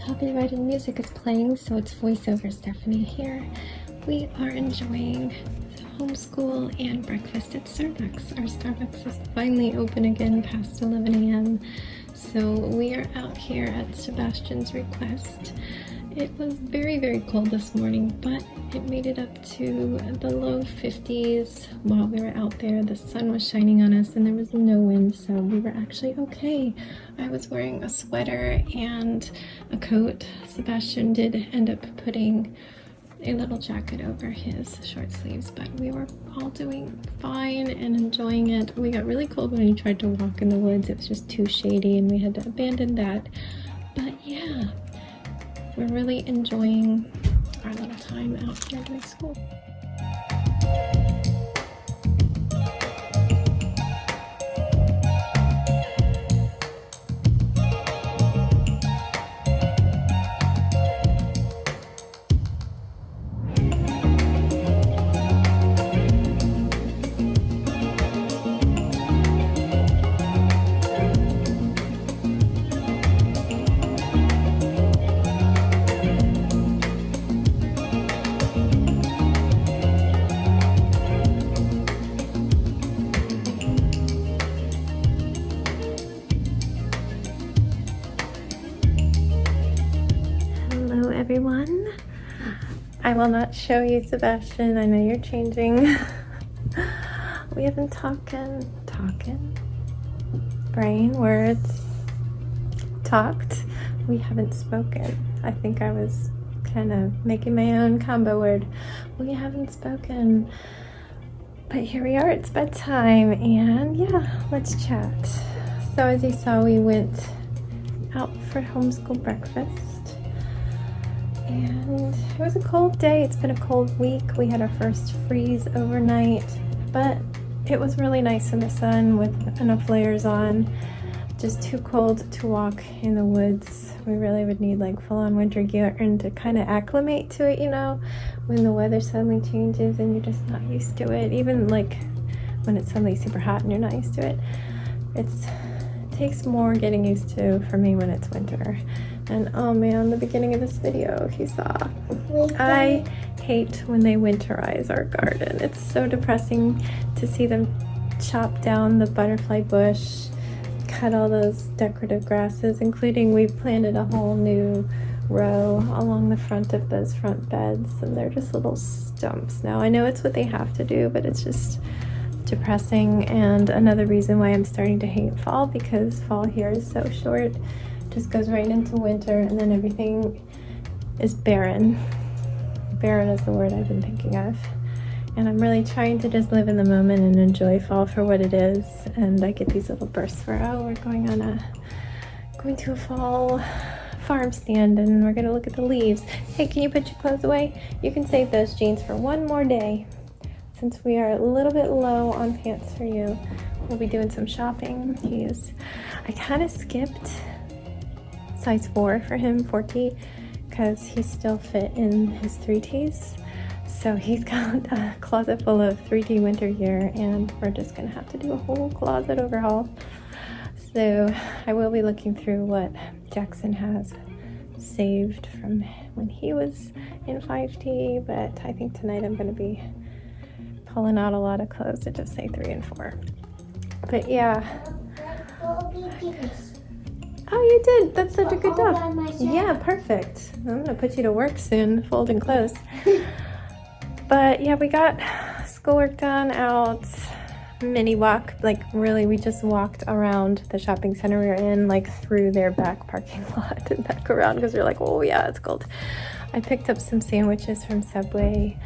copyrighted music is playing, so it's voiceover Stephanie here. We are enjoying homeschool and breakfast at Starbucks. Our Starbucks is finally open again past 11 a.m. So we are out here at Sebastian's request. It was very, very cold this morning, but it made it up to the low 50s while we were out there. The sun was shining on us and there was no wind, so we were actually okay. I was wearing a sweater and a coat. Sebastian did end up putting a little jacket over his short sleeves, but we were all doing fine and enjoying it. We got really cold when we tried to walk in the woods. It was just too shady and we had to abandon that. But yeah, we're really enjoying our little time out here doing school. Everyone, I will not show you Sebastian. I know you're changing. We haven't talking brain words talked. We haven't spoken. I think I was kind of making my own combo word. We haven't spoken, but here we are. It's bedtime, and yeah, let's chat. So as you saw, we went out for homeschool breakfast. And it was a cold day. It's been a cold week. We had our first freeze overnight, but it was really nice in the sun with enough layers on. Just too cold to walk in the woods. We really would need like full-on winter gear and to kind of acclimate to it, you know, when the weather suddenly changes and you're just not used to it. Even like when it's suddenly super hot and you're not used to it. It takes more getting used to for me when it's winter. And oh man, the beginning of this video, if you saw, I hate when they winterize our garden. It's so depressing to see them chop down the butterfly bush, cut all those decorative grasses, including we've planted a whole new row along the front of those front beds, and they're just little stumps now. I know it's what they have to do, but it's just depressing, and another reason why I'm starting to hate fall, because fall here is so short. Just goes right into winter, and then everything is barren. Barren is the word I've been thinking of. And I'm really trying to just live in the moment and enjoy fall for what it is. And I get these little bursts where, oh, we're going to a fall farm stand and we're gonna look at the leaves. Hey, can you put your clothes away? You can save those jeans for one more day. Since we are a little bit low on pants for you, we'll be doing some shopping. I kind of skipped size 4 for him, 4T, because he's still fit in his 3Ts. So he's got a closet full of 3T winter gear, and we're just gonna have to do a whole closet overhaul. So I will be looking through what Jackson has saved from when he was in 5T, but I think tonight I'm gonna be pulling out a lot of clothes that just say 3 and 4. But yeah. Oh, you did. That's such a good job. Yeah, perfect. I'm gonna put you to work soon, folding clothes. But yeah, we got schoolwork done out, mini walk. Like really, we just walked around the shopping center we were in, like through their back parking lot and back around because we were like, oh yeah, it's cold. I picked up some sandwiches from Subway.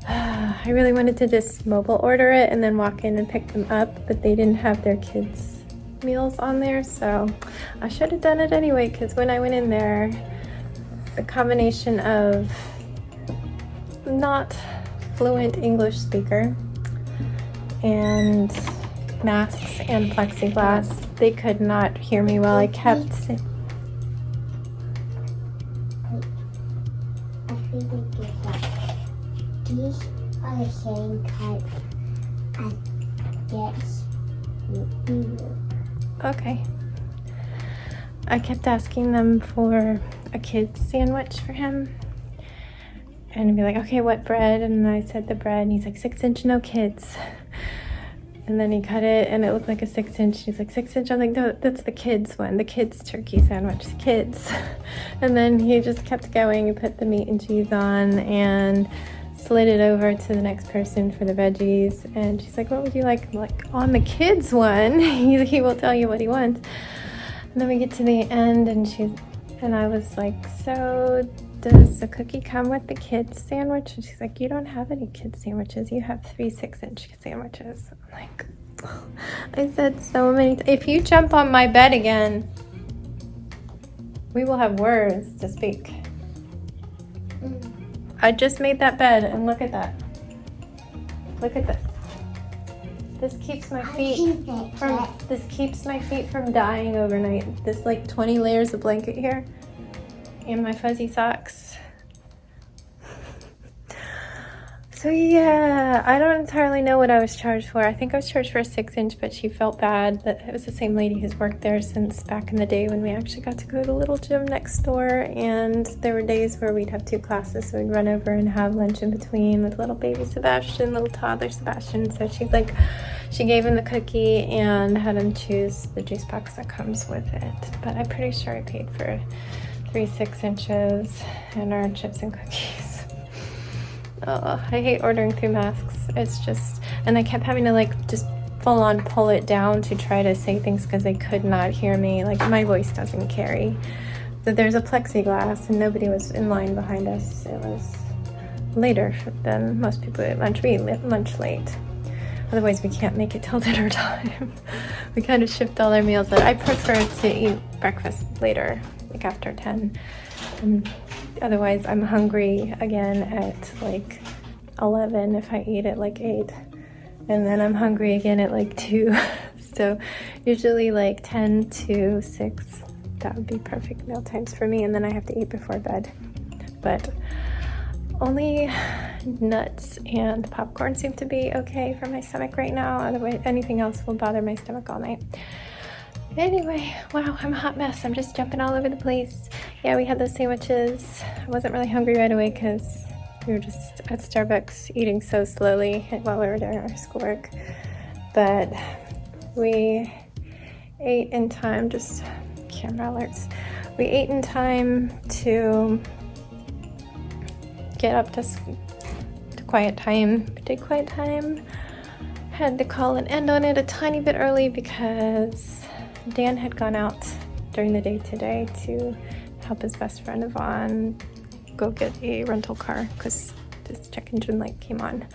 I really wanted to just mobile order it and then walk in and pick them up, but they didn't have their kids' meals on there, so I should have done it anyway, because when I went in there, the combination of not fluent English speaker and masks and plexiglass, they could not hear me well. I kept saying, I think we get that. These are the same type as gets you. okay. I kept asking them for a kid's sandwich for him. And I'd be like, okay, what bread? And I said the bread, and he's like, 6-inch, no kids. And then he cut it, and it looked like a 6-inch. He's like, 6-inch? I'm like, no, that's the kids one, the kids turkey sandwich, kids. And then he just kept going. He put the meat and cheese on and slid it over to the next person for the veggies. And she's like, what would you like? I'm like, on the kids one, he will tell you what he wants. And then we get to the end, and I was like, so does the cookie come with the kids sandwich? And she's like, you don't have any kids sandwiches. You have 3 6-inch sandwiches. I'm like, I said so many times, if you jump on my bed again, we will have words to speak. I just made that bed, and look at that. Look at this. This keeps my feet from dying overnight. This like 20 layers of blanket here. And my fuzzy socks. So yeah, I don't entirely know what I was charged for. I think I was charged for a 6-inch, but she felt bad that it was the same lady who's worked there since back in the day when we actually got to go to the little gym next door. And there were days where we'd have 2 classes, so we'd run over and have lunch in between with little baby Sebastian, little toddler Sebastian. So she's like, she gave him the cookie and had him choose the juice box that comes with it. But I'm pretty sure I paid for 3 6-inches and our chips and cookies. Oh, I hate ordering through masks. It's just, and I kept having to like just full on pull it down to try to say things because they could not hear me. Like my voice doesn't carry. But there's a plexiglass and nobody was in line behind us. It was later than most people at lunch. We ate lunch late. Otherwise we can't make it till dinner time. We kind of shift all our meals. I prefer to eat breakfast later, like after 10. Otherwise I'm hungry again at like 11 if I eat at like 8, and then I'm hungry again at like 2. So usually like 10 to 6, that would be perfect meal times for me, and then I have to eat before bed. But only nuts and popcorn seem to be okay for my stomach right now. Otherwise anything else will bother my stomach all night. Anyway, wow, I'm a hot mess. I'm just jumping all over the place. Yeah, we had those sandwiches. I wasn't really hungry right away because we were just at Starbucks eating so slowly while we were doing our schoolwork. But we ate in time, just camera alerts. We ate in time to get up to quiet time. We did quiet time. Had to call an end on it a tiny bit early because Dan had gone out during the day today to help his best friend Yvonne go get a rental car because his check engine light came on.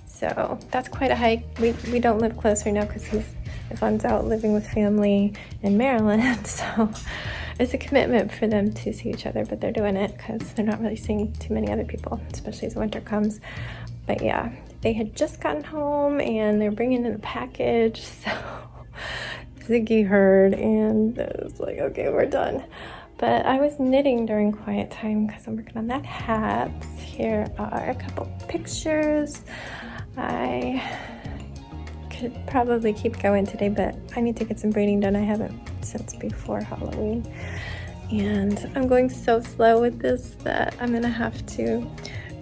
So that's quite a hike. We don't live close right now because Yvonne's out living with family in Maryland. So it's a commitment for them to see each other, but they're doing it because they're not really seeing too many other people, especially as winter comes. But yeah, they had just gotten home and they're bringing in a package. So Ziggy heard and I was like, okay, we're done. But I was knitting during quiet time because I'm working on that hat. Here are a couple pictures. I could probably keep going today, but I need to get some braiding done. I haven't since before Halloween. And I'm going so slow with this that I'm gonna have to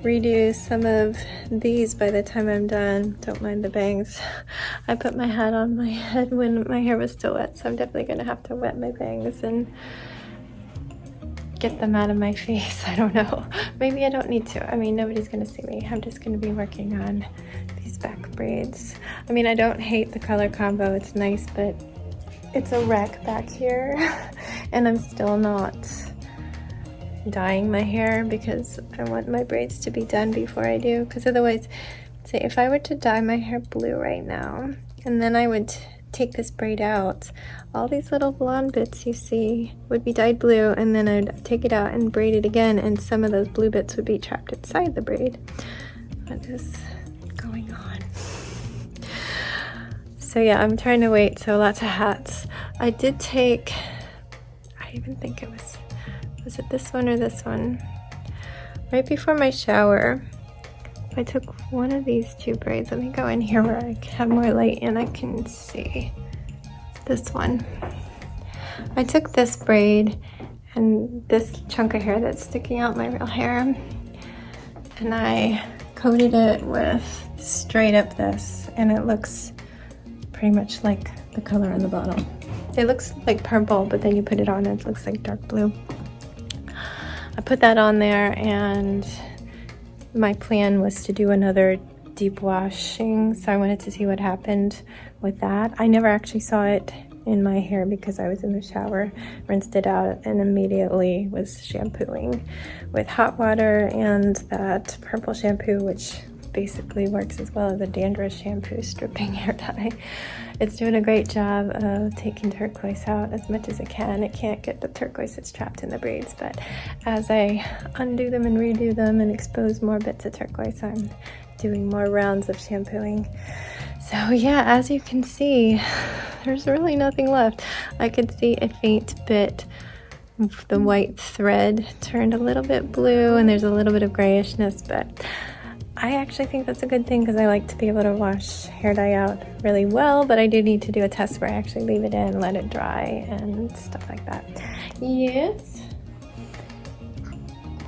redo some of these by the time I'm done. Don't mind the bangs. I put my hat on my head when my hair was still wet, so I'm definitely gonna have to wet my bangs and get them out of my face. I don't know. Maybe I don't need to. I mean, nobody's gonna see me. I'm just gonna be working on these back braids. I mean, I don't hate the color combo. It's nice, but it's a wreck back here. And I'm still not dyeing my hair because I want my braids to be done before I do, because otherwise, say if I were to dye my hair blue right now and then I would take this braid out, all these little blonde bits you see would be dyed blue, and then I'd take it out and braid it again and some of those blue bits would be trapped inside the braid. What is going on? So yeah, I'm trying to wait. So lots of hats. I did take, I even think it was it this one or this one? Right before my shower, I took one of these 2 braids. Let me go in here where I have more light and I can see this one. I took this braid and this chunk of hair that's sticking out, my real hair, and I coated it with straight up this, and it looks pretty much like the color on the bottle. It looks like purple, but then you put it on and it looks like dark blue. I put that on there, and my plan was to do another deep washing, so I wanted to see what happened with that. I never actually saw it in my hair because I was in the shower, rinsed it out, and immediately was shampooing with hot water and that purple shampoo, which basically works as well as a dandruff shampoo stripping hair dye. It's doing a great job of taking turquoise out as much as it can. It can't get the turquoise that's trapped in the braids, but as I undo them and redo them and expose more bits of turquoise, I'm doing more rounds of shampooing. So yeah, as you can see, there's really nothing left. I could see a faint bit of the white thread turned a little bit blue, and there's a little bit of grayishness, but I actually think that's a good thing because I like to be able to wash hair dye out really well, but I do need to do a test where I actually leave it in, let it dry, and stuff like that. Yes?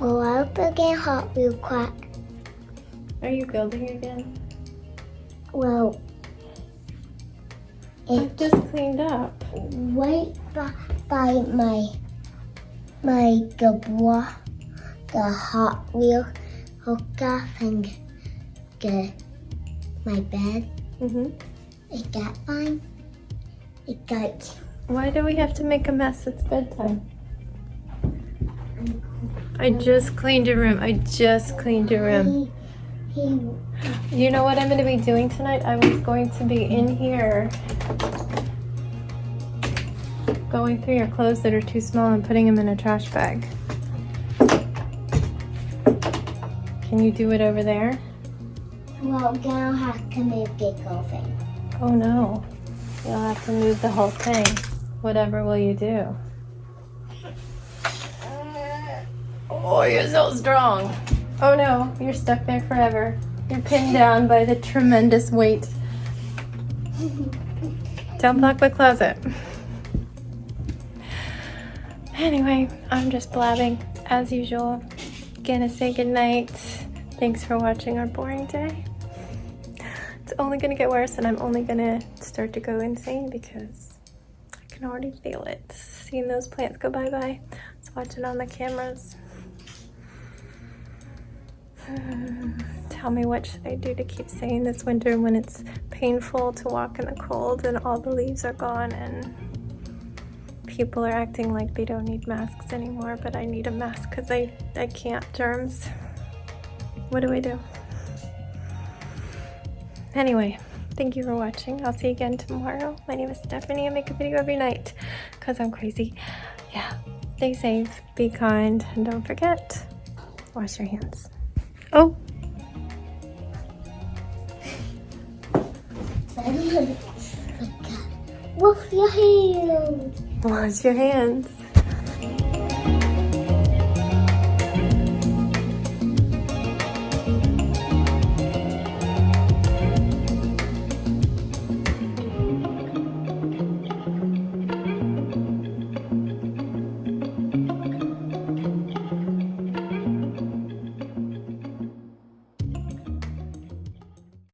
Well, I'll get hot real quick. Are you building again? Well, I it's just cleaned up. right by my gabwa, the hot wheel hook off and my bed. It got fine. It got. Why do we have to make a mess? It's bedtime. I just cleaned your room. I just cleaned your room. You know what I'm going to be doing tonight? I was going to be in here going through your clothes that are too small and putting them in a trash bag. Can you do it over there? Well, now I have to make it go thing. Oh no. You'll have to move the whole thing. Whatever will you do? Oh, you're so strong. Oh no, you're stuck there forever. You're pinned down by the tremendous weight. Don't block the closet. Anyway, I'm just blabbing as usual. Gonna say goodnight. Thanks for watching our boring day. It's only gonna get worse, and I'm only gonna start to go insane because I can already feel it. Seeing those plants go bye-bye. It's watching on the cameras. Tell me, what should I do to keep sane this winter when it's painful to walk in the cold and all the leaves are gone and people are acting like they don't need masks anymore, but I need a mask because I can't. Germs. What do I do? Anyway, thank you for watching. I'll see you again tomorrow. My name is Stephanie. I make a video every night because I'm crazy. Yeah, stay safe, be kind, and don't forget, wash your hands. Oh! Wash your hands. Wash your hands.